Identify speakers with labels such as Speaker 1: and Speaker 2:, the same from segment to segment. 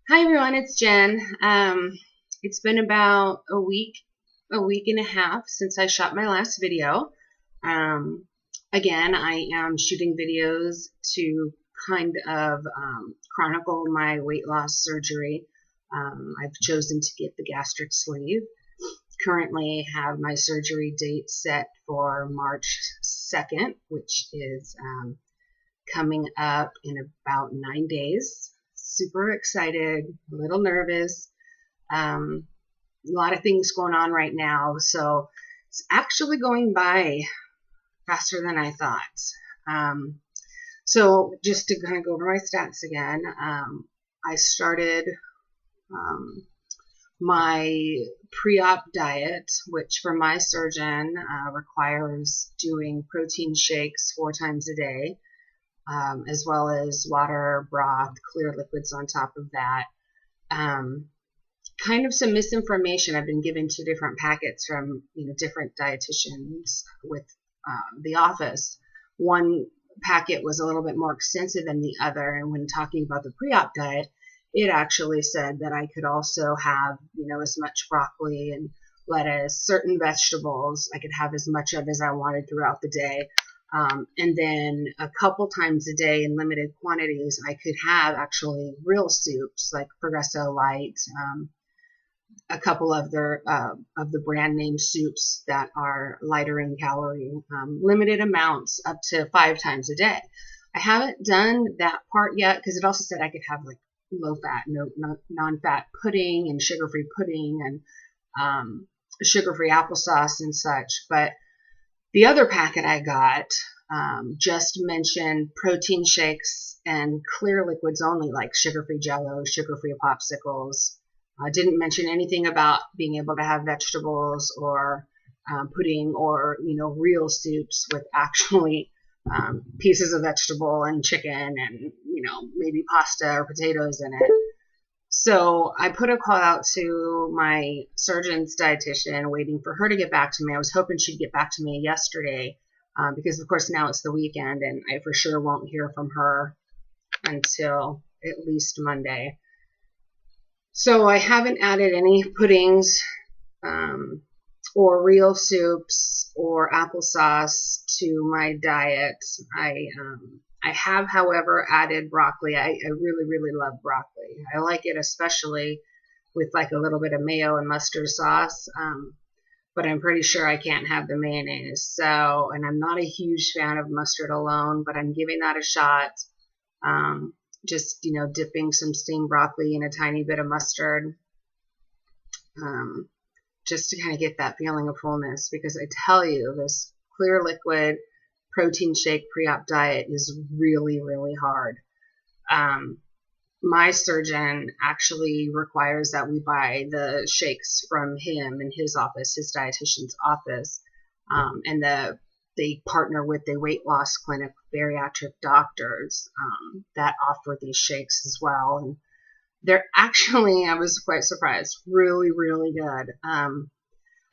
Speaker 1: Hi everyone, it's Jen. It's been about a week and a half since I shot my last video. Um, Again, I am shooting videos to kind of chronicle my weight loss surgery. I've chosen to get the gastric sleeve. Currently have my surgery date set for March 2nd, which is coming up in about 9 days. Super excited, a little nervous. A lot of things going on right now, so it's actually going by faster than I thought. Um, so just to kind of go over my stats again, I started um, my pre-op diet, which for my surgeon requires doing protein shakes 4 times a day, as well as water, broth, clear liquids on top of that. Um, Kind of some misinformation. I've been given 2 different packets from different dietitians with the office. One packet was a little bit more extensive than the other, and when talking about the pre-op diet, it actually said that I could also have as much broccoli and lettuce, certain vegetables. I could have as much of as I wanted throughout the day. And then a couple times a day in limited quantities, I could have actually real soups like Progresso Light, a couple of the brand name soups that are lighter in calorie, limited amounts up to 5 times a day. I haven't done that part yet because it also said I could have like low fat, non-fat pudding and sugar-free pudding and sugar-free applesauce and such. But the other packet I got just mentioned protein shakes and clear liquids only, like sugar-free Jello, sugar-free popsicles. Didn't mention anything about being able to have vegetables or pudding or real soups with actually pieces of vegetable and chicken and maybe pasta or potatoes in it. So I put a call out to my surgeon's dietitian, waiting for her to get back to me. I was hoping she'd get back to me yesterday because, of course, now it's the weekend and I for sure won't hear from her until at least Monday. So I haven't added any puddings or real soups or applesauce to my diet. I have, however, added broccoli. I really, really love broccoli. I like it especially with like a little bit of mayo and mustard sauce. But I'm pretty sure I can't have the mayonnaise. So, and I'm not a huge fan of mustard alone, but I'm giving that a shot. Just dipping some steamed broccoli in a tiny bit of mustard, just to kind of get that feeling of fullness, because I tell you, this clear liquid protein shake pre-op diet is really, really hard. My surgeon actually requires that we buy the shakes from him in his office, his dietitian's office, and they partner with the weight loss clinic, bariatric doctors that offer these shakes as well. And they're actually, I was quite surprised, really, really good.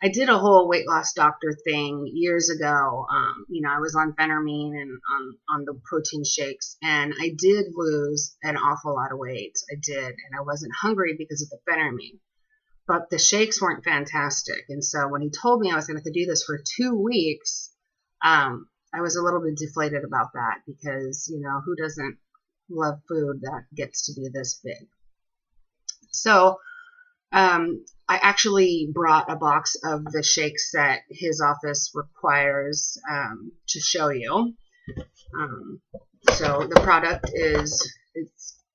Speaker 1: I did a whole weight loss doctor thing years ago. I was on phentermine and on the protein shakes, and I did lose an awful lot of weight. I did, and I wasn't hungry because of the phentermine. But the shakes weren't fantastic. And so when he told me I was going to have to do this for 2 weeks, I was a little bit deflated about that because, who doesn't love food that gets to be this big? So I actually brought a box of the shakes that his office requires to show you. So the product it's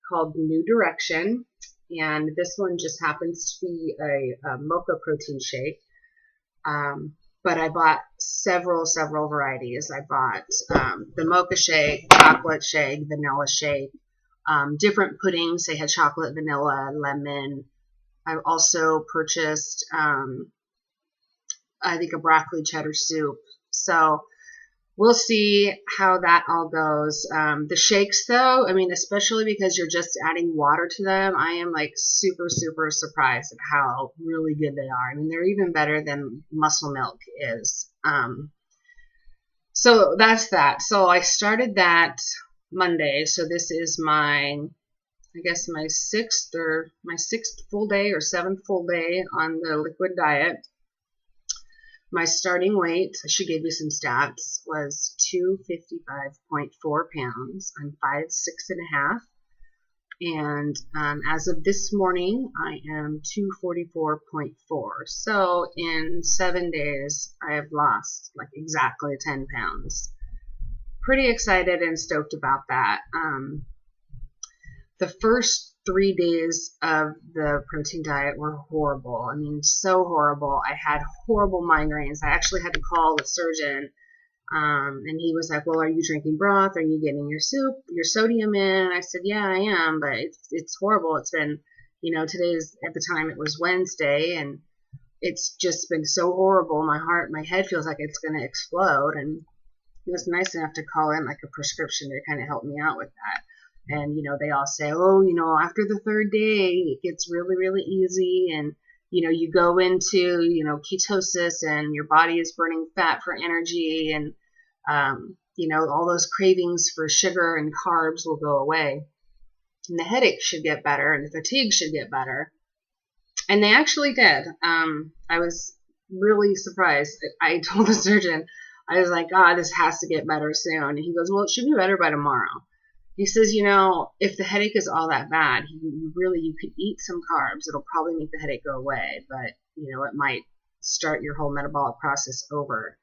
Speaker 1: called New Direction, and this one just happens to be a mocha protein shake. But I bought several varieties. I bought the mocha shake, chocolate shake, vanilla shake, different puddings. They had chocolate, vanilla, lemon. I also purchased, I think, a broccoli cheddar soup. So we'll see how that all goes. The shakes, though, I mean, especially because you're just adding water to them, I am like super, super surprised at how really good they are. I mean, they're even better than muscle milk is. So that's that. So I started that Monday. So this is my I guess my sixth full day or seventh full day on the liquid diet. My starting weight, I should give you some stats, was 255.4 pounds. I'm 5'6.5". And as of this morning, I am 244.4. So in 7 days, I have lost like exactly 10 pounds. Pretty excited and stoked about that. The first 3 days of the protein diet were horrible. I mean, so horrible. I had horrible migraines. I actually had to call the surgeon. And he was like, well, are you drinking broth? Are you getting your soup, your sodium in? And I said, yeah, I am, but it's horrible. It's been, at the time it was Wednesday, and it's just been so horrible. My head feels like it's going to explode. And he was nice enough to call in like a prescription to kind of help me out with that. And, they all say, oh, after the 3rd day, it gets really, really easy. And, you go into, ketosis, and your body is burning fat for energy, and, all those cravings for sugar and carbs will go away. And the headache should get better, and the fatigue should get better. And they actually did. I was really surprised. I told the surgeon, I was like, God, this has to get better soon. And he goes, well, it should be better by tomorrow. He says, if the headache is all that bad, you could eat some carbs. It'll probably make the headache go away, but, it might start your whole metabolic process over.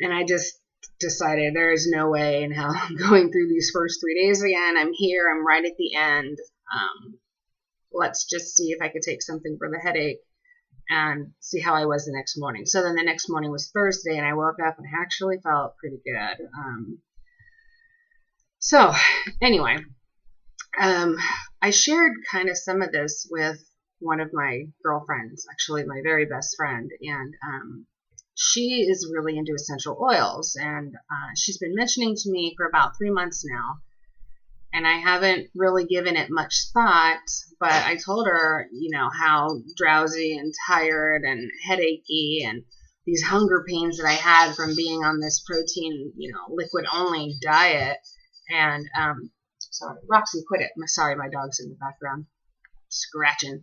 Speaker 1: And I just decided there is no way in hell I'm going through these first 3 days again. I'm here. I'm right at the end. Let's just see if I could take something for the headache and see how I was the next morning. So then the next morning was Thursday, and I woke up and actually felt pretty good. So anyway, I shared kind of some of this with one of my girlfriends, actually my very best friend, and she is really into essential oils, and she's been mentioning to me for about 3 months now, and I haven't really given it much thought, but I told her, how drowsy and tired and headachy and these hunger pains that I had from being on this protein, liquid only diet. And, sorry, Roxy, quit it. Sorry, my dog's in the background scratching.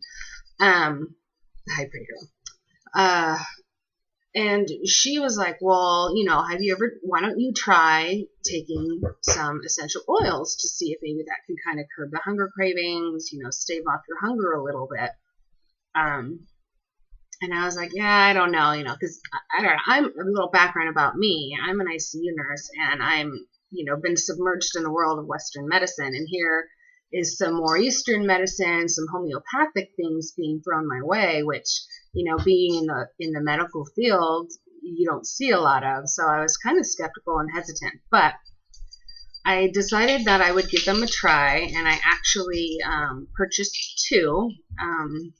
Speaker 1: Hi, pretty girl. And she was like, well, why don't you try taking some essential oils to see if maybe that can kind of curb the hunger cravings, stave off your hunger a little bit. And I was like, yeah, I don't know, because I don't know. I'm a little background about me. I'm an ICU nurse, and I'm been submerged in the world of Western medicine, and here is some more Eastern medicine, some homeopathic things being thrown my way, which, being in the medical field, you don't see a lot of. So I was kind of skeptical and hesitant, but I decided that I would give them a try, and I actually purchased 2, and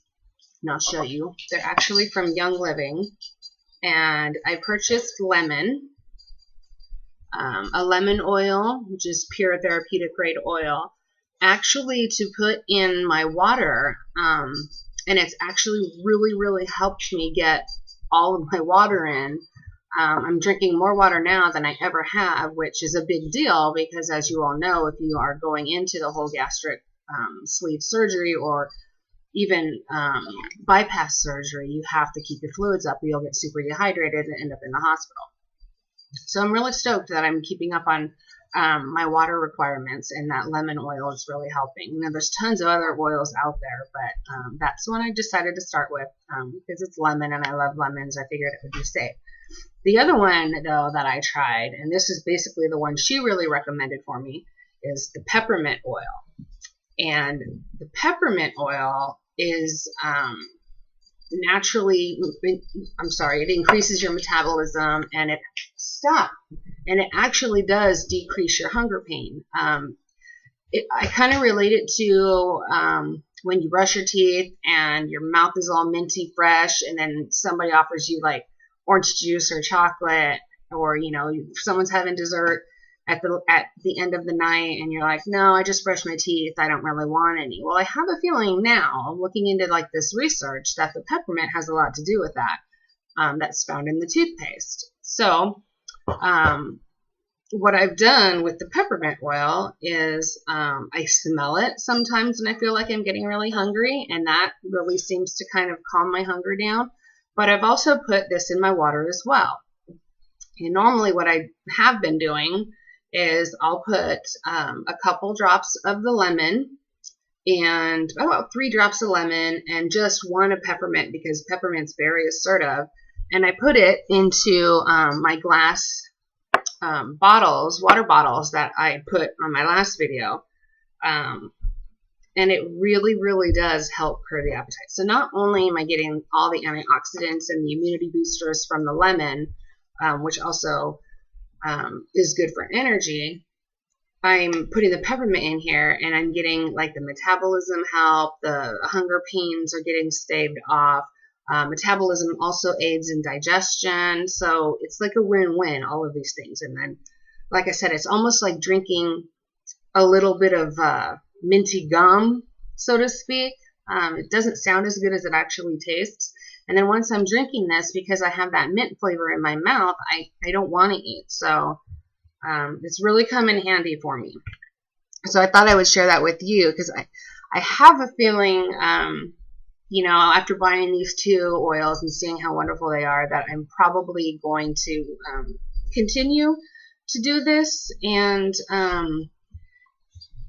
Speaker 1: I'll show you. They're actually from Young Living, and I purchased lemon, a lemon oil, which is pure therapeutic grade oil, actually to put in my water, and it's actually really, really helped me get all of my water in. I'm drinking more water now than I ever have, which is a big deal because, as you all know, if you are going into the whole gastric sleeve surgery or even bypass surgery, you have to keep your fluids up or you'll get super dehydrated and end up in the hospital. So I'm really stoked that I'm keeping up on my water requirements, and that lemon oil is really helping. There's tons of other oils out there, but that's the one I decided to start with because it's lemon and I love lemons. I figured it would be safe. The other one, though, that I tried, and this is basically the one she really recommended for me, is the peppermint oil. And the peppermint oil is it increases your metabolism, and it actually does decrease your hunger pain. I kind of relate it to when you brush your teeth and your mouth is all minty fresh, and then somebody offers you like orange juice or chocolate, or someone's having dessert at the end of the night, and you're like, no, I just brushed my teeth, I don't really want any. Well, I have a feeling now, looking into like this research, that the peppermint has a lot to do with that. That's found in the toothpaste. So what I've done with the peppermint oil is I smell it sometimes when I feel like I'm getting really hungry, and that really seems to kind of calm my hunger down. But I've also put this in my water as well. And normally what I have been doing is I'll put a couple drops of the lemon and about 3 drops of lemon and just 1 of peppermint, because peppermint's very assertive. And I put it into my glass water bottles that I put on my last video. And it really, really does help curb the appetite. So not only am I getting all the antioxidants and the immunity boosters from the lemon, which also is good for energy, I'm putting the peppermint in here, and I'm getting like the metabolism help, the hunger pains are getting staved off. Metabolism also aids in digestion, so it's like a win-win, all of these things. And then, like I said, it's almost like drinking a little bit of minty gum, so to speak. It doesn't sound as good as it actually tastes. And then once I'm drinking this, because I have that mint flavor in my mouth, I don't want to eat. So it's really come in handy for me. So I thought I would share that with you, because I have a feeling, you know, after buying these 2 oils and seeing how wonderful they are, that I'm probably going to continue to do this and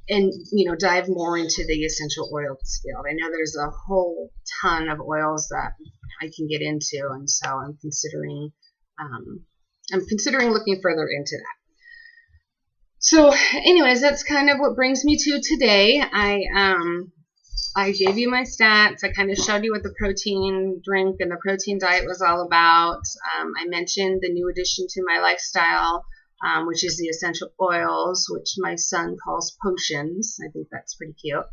Speaker 1: you know, dive more into the essential oils field. I know there's a whole ton of oils that I can get into, and so I'm considering looking further into that. So anyways, that's kind of what brings me to today. I gave you my stats. I kind of showed you what the protein drink and the protein diet was all about. I mentioned the new addition to my lifestyle, which is the essential oils, which my son calls potions. I think that's pretty cute.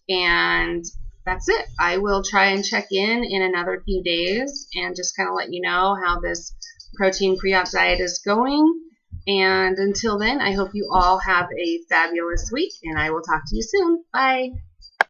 Speaker 1: And that's it. I will try and check in another few days and just kind of let you know how this protein pre-op diet is going. And until then, I hope you all have a fabulous week, and I will talk to you soon. Bye.